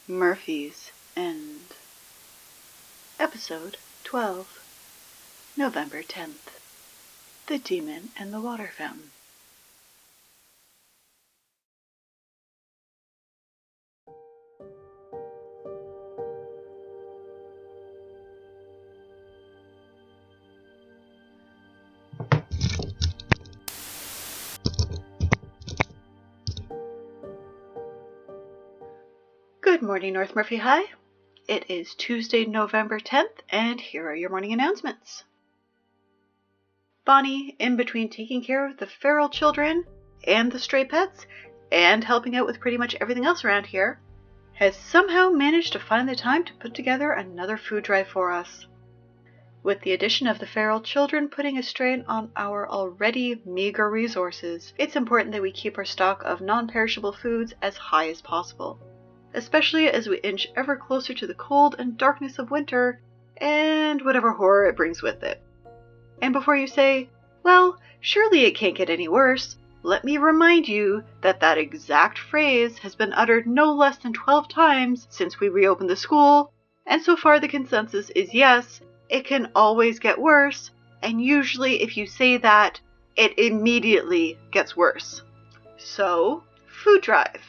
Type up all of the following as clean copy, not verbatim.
Murphy's End. Episode 12, November 10th. The Demon and the Water Fountain. Good morning, North Murphy High. It is Tuesday, November 10th, and here are your morning announcements. Bonnie, in between taking care of the feral children and the stray pets, and helping out with pretty much everything else around here, has somehow managed to find the time to put together another food drive for us. With the addition of the feral children putting a strain on our already meager resources, it's important that we keep our stock of non-perishable foods as high as possible, especially as we inch ever closer to the cold and darkness of winter and whatever horror it brings with it. And before you say, well, surely it can't get any worse, let me remind you that that exact phrase has been uttered no less than 12 times since we reopened the school, and so far the consensus is yes, it can always get worse, and usually if you say that, it immediately gets worse. So, food drive.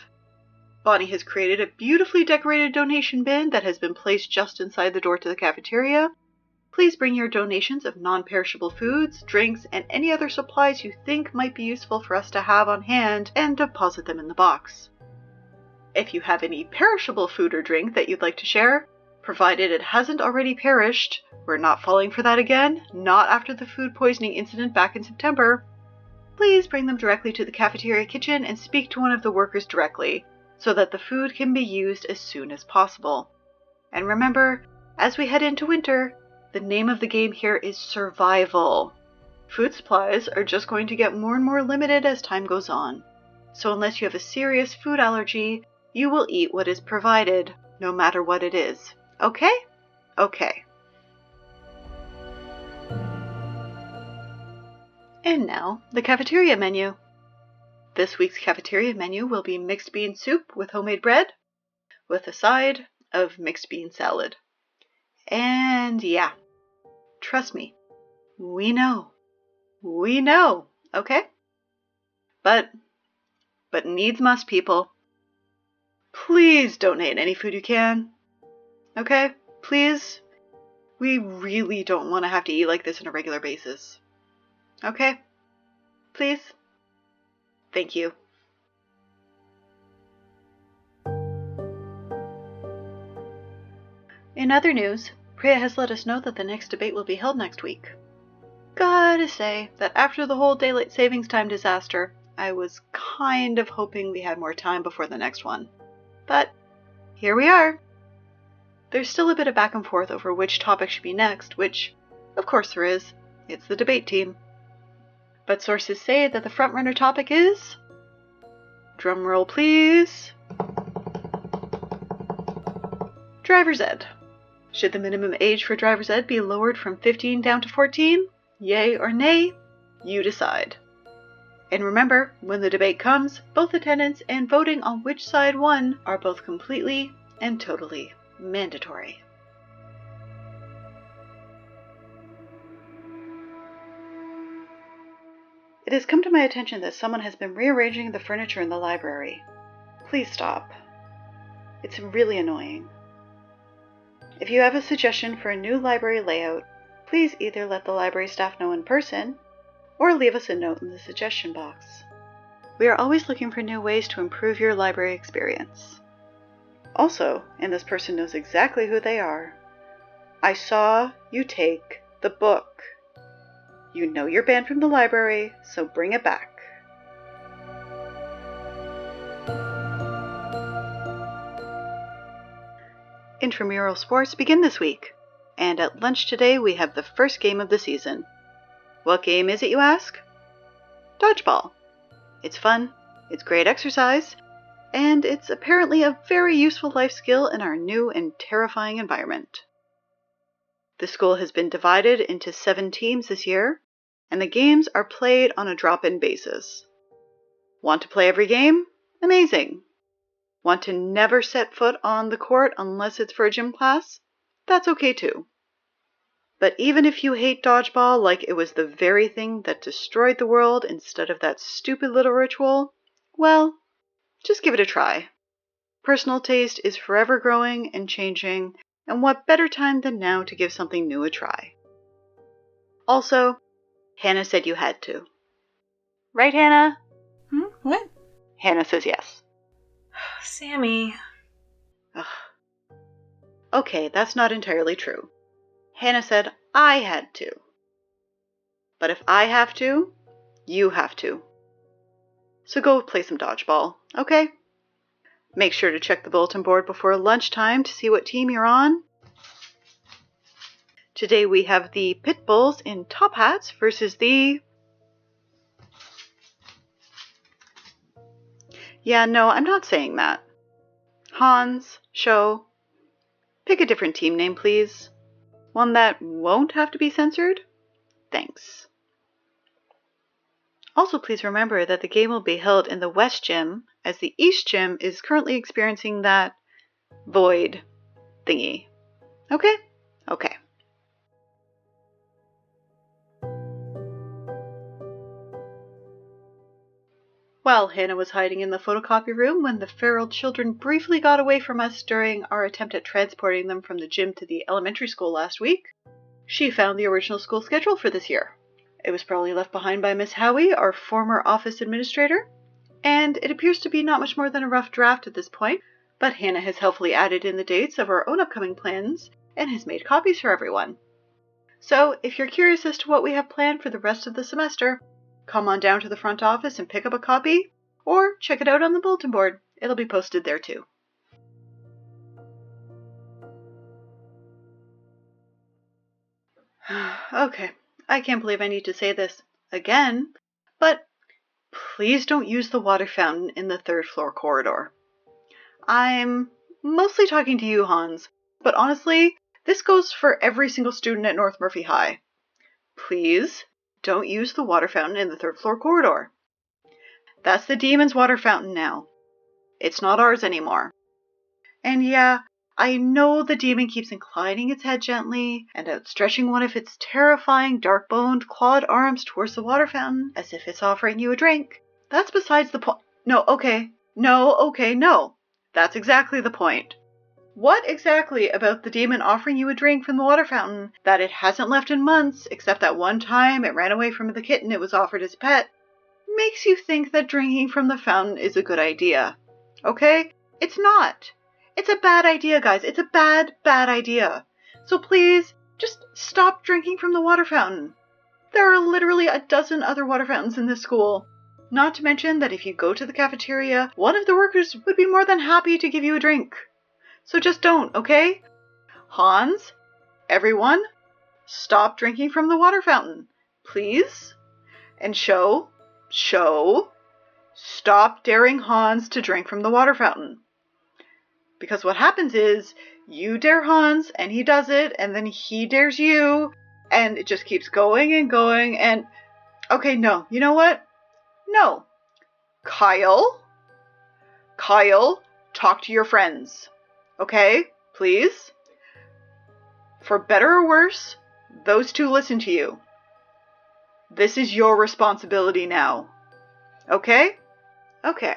Bonnie has created a beautifully decorated donation bin that has been placed just inside the door to the cafeteria. Please bring your donations of non-perishable foods, drinks, and any other supplies you think might be useful for us to have on hand and deposit them in the box. If you have any perishable food or drink that you'd like to share, provided it hasn't already perished, we're not falling for that again, not after the food poisoning incident back in September, please bring them directly to the cafeteria kitchen and speak to one of the workers directly, so that the food can be used as soon as possible. And remember, as we head into winter, the name of the game here is survival. Food supplies are just going to get more and more limited as time goes on. So unless you have a serious food allergy, you will eat what is provided, no matter what it is. Okay? Okay. And now, the cafeteria menu. This week's cafeteria menu will be mixed bean soup with homemade bread, with a side of mixed bean salad. And yeah, trust me, we know, okay? But needs must, people. Please donate any food you can, okay? Please, we really don't want to have to eat like this on a regular basis, okay? Please. Thank you. In other news, Priya has let us know that the next debate will be held next week. Gotta say that after the whole daylight savings time disaster, I was kind of hoping we had more time before the next one. But here we are. There's still a bit of back and forth over which topic should be next, which, of course there is. It's the debate team. But sources say that the frontrunner topic is... drumroll please... driver's ed. Should the minimum age for driver's ed be lowered from 15 down to 14? Yay or nay? You decide. And remember, when the debate comes, both attendance and voting on which side won are both completely and totally mandatory. It has come to my attention that someone has been rearranging the furniture in the library. Please stop. It's really annoying. If you have a suggestion for a new library layout, please either let the library staff know in person, or leave us a note in the suggestion box. We are always looking for new ways to improve your library experience. Also, and this person knows exactly who they are, I saw you take the book. You know you're banned from the library, so bring it back. Intramural Sports begin this week, and at lunch today we have the first game of the season. What game is it, you ask? Dodgeball. It's fun, it's great exercise, and it's apparently a very useful life skill in our new and terrifying environment. The school has been divided into 7 teams this year, and the games are played on a drop-in basis. Want to play every game? Amazing! Want to never set foot on the court unless it's for a gym class? That's okay too. But even if you hate dodgeball like it was the very thing that destroyed the world instead of that stupid little ritual, well, just give it a try. Personal taste is forever growing and changing, and what better time than now to give something new a try? Also, Hannah said you had to. Right, Hannah? What? Hannah says yes. Sammy. Ugh. Okay, that's not entirely true. Hannah said I had to. But if I have to, you have to. So go play some dodgeball, okay? Make sure to check the bulletin board before lunchtime to see what team you're on. Today we have the Pit Bulls in top hats versus the... Yeah, no, I'm not saying that. Hans, Show. Pick a different team name, please. One that won't have to be censored? Thanks. Also, please remember that the game will be held in the West Gym, as the East Gym is currently experiencing that void thingy. Okay? Okay. While Hannah was hiding in the photocopy room when the feral children briefly got away from us during our attempt at transporting them from the gym to the elementary school last week, she found the original school schedule for this year. It was probably left behind by Miss Howie, our former office administrator, and it appears to be not much more than a rough draft at this point, but Hannah has helpfully added in the dates of our own upcoming plans and has made copies for everyone. So, if you're curious as to what we have planned for the rest of the semester, come on down to the front office and pick up a copy, or check it out on the bulletin board. It'll be posted there too. Okay, I can't believe I need to say this again, but please don't use the water fountain in the third floor corridor. I'm mostly talking to you, Hans, but honestly, this goes for every single student at North Murphy High. Please don't use the water fountain in the third floor corridor. That's the demon's water fountain now. It's not ours anymore. And yeah, I know the demon keeps inclining its head gently and outstretching one of its terrifying dark-boned clawed arms towards the water fountain as if it's offering you a drink. That's besides the point. No. That's exactly the point. What exactly about the demon offering you a drink from the water fountain that it hasn't left in months, except that one time it ran away from the kitten it was offered as a pet, makes you think that drinking from the fountain is a good idea? Okay? It's not. It's a bad idea, guys. It's a bad idea. So please, just stop drinking from the water fountain. There are literally a dozen other water fountains in this school. Not to mention that if you go to the cafeteria, one of the workers would be more than happy to give you a drink. So just don't, okay? Hans, everyone, stop drinking from the water fountain, please. And Show, stop daring Hans to drink from the water fountain. Because what happens is, you dare Hans, and he does it, and then he dares you, and it just keeps going and going, and... Okay, no, you know what? No. Kyle, talk to your friends. Okay? Please? For better or worse, those two listen to you. This is your responsibility now. Okay? Okay.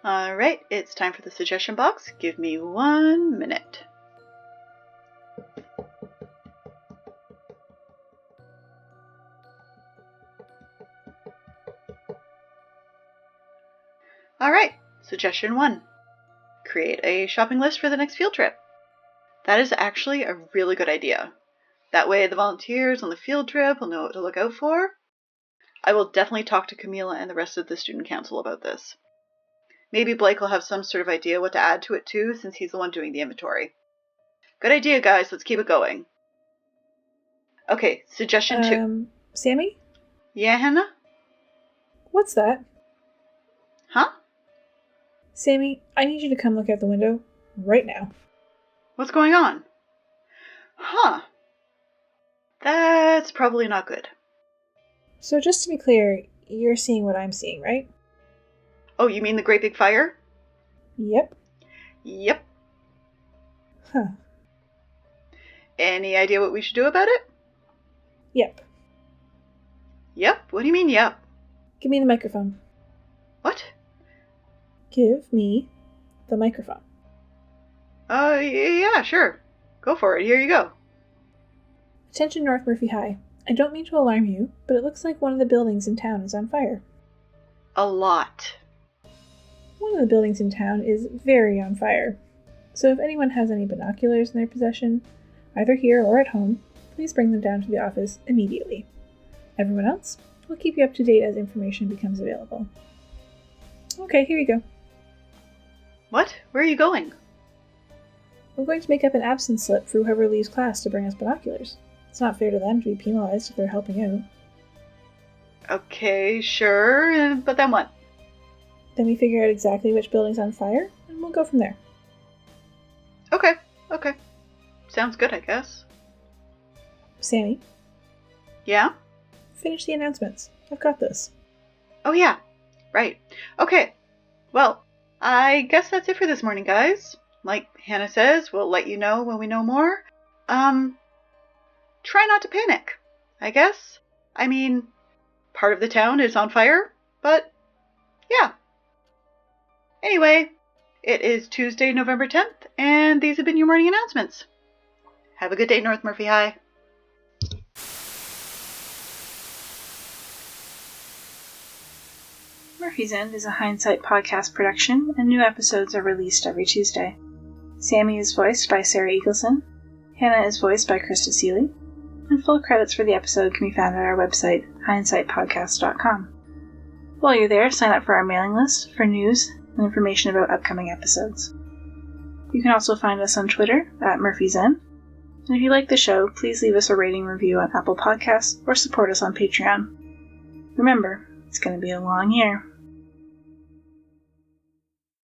Alright, it's time for the suggestion box. Give me 1 minute. Alright, suggestion 1. Create a shopping list for the next field trip. That is actually a really good idea. That way the volunteers on the field trip will know what to look out for. I will definitely talk to Camila and the rest of the student council about this. Maybe Blake will have some sort of idea what to add to it too, since he's the one doing the inventory. Good idea, guys. Let's keep it going. Okay, suggestion 2. Sammy? Yeah, Hannah? What's that? Huh? Sammy, I need you to come look out the window right now. What's going on? Huh. That's probably not good. So just to be clear, you're seeing what I'm seeing, right? Oh, you mean the great big fire? Yep. Yep. Huh. Any idea what we should do about it? Yep. Yep? What do you mean, yep? Give me the microphone. What? Give me the microphone. Yeah, sure. Go for it. Here you go. Attention North Murphy High. I don't mean to alarm you, but it looks like one of the buildings in town is on fire. A lot. One of the buildings in town is very on fire. So if anyone has any binoculars in their possession, either here or at home, please bring them down to the office immediately. Everyone else, we'll keep you up to date as information becomes available. Okay, here you go. What? Where are you going? We're going to make up an absence slip for whoever leaves class to bring us binoculars. It's not fair to them to be penalized if they're helping out. Okay, sure, but then what? Then we figure out exactly which building's on fire, and we'll go from there. Okay. Sounds good, I guess. Sammy? Yeah? Finish the announcements. I've got this. Oh, yeah. Right. Okay. Well, I guess that's it for this morning, guys. Like Hannah says, we'll let you know when we know more. Try not to panic, I guess. I mean, part of the town is on fire, but yeah. Anyway, it is Tuesday, November 10th, and these have been your morning announcements. Have a good day, North Murphy High. Murphy's End is a Hindsight podcast production, and new episodes are released every Tuesday. Sammy is voiced by Sarah Eagleson, Hannah is voiced by Krista Seeley, and full credits for the episode can be found at our website, hindsightpodcast.com. While you're there, sign up for our mailing list for news and information about upcoming episodes. You can also find us on Twitter at Murphy's End, and if you like the show, please leave us a rating review on Apple Podcasts or support us on Patreon. Remember, it's going to be a long year.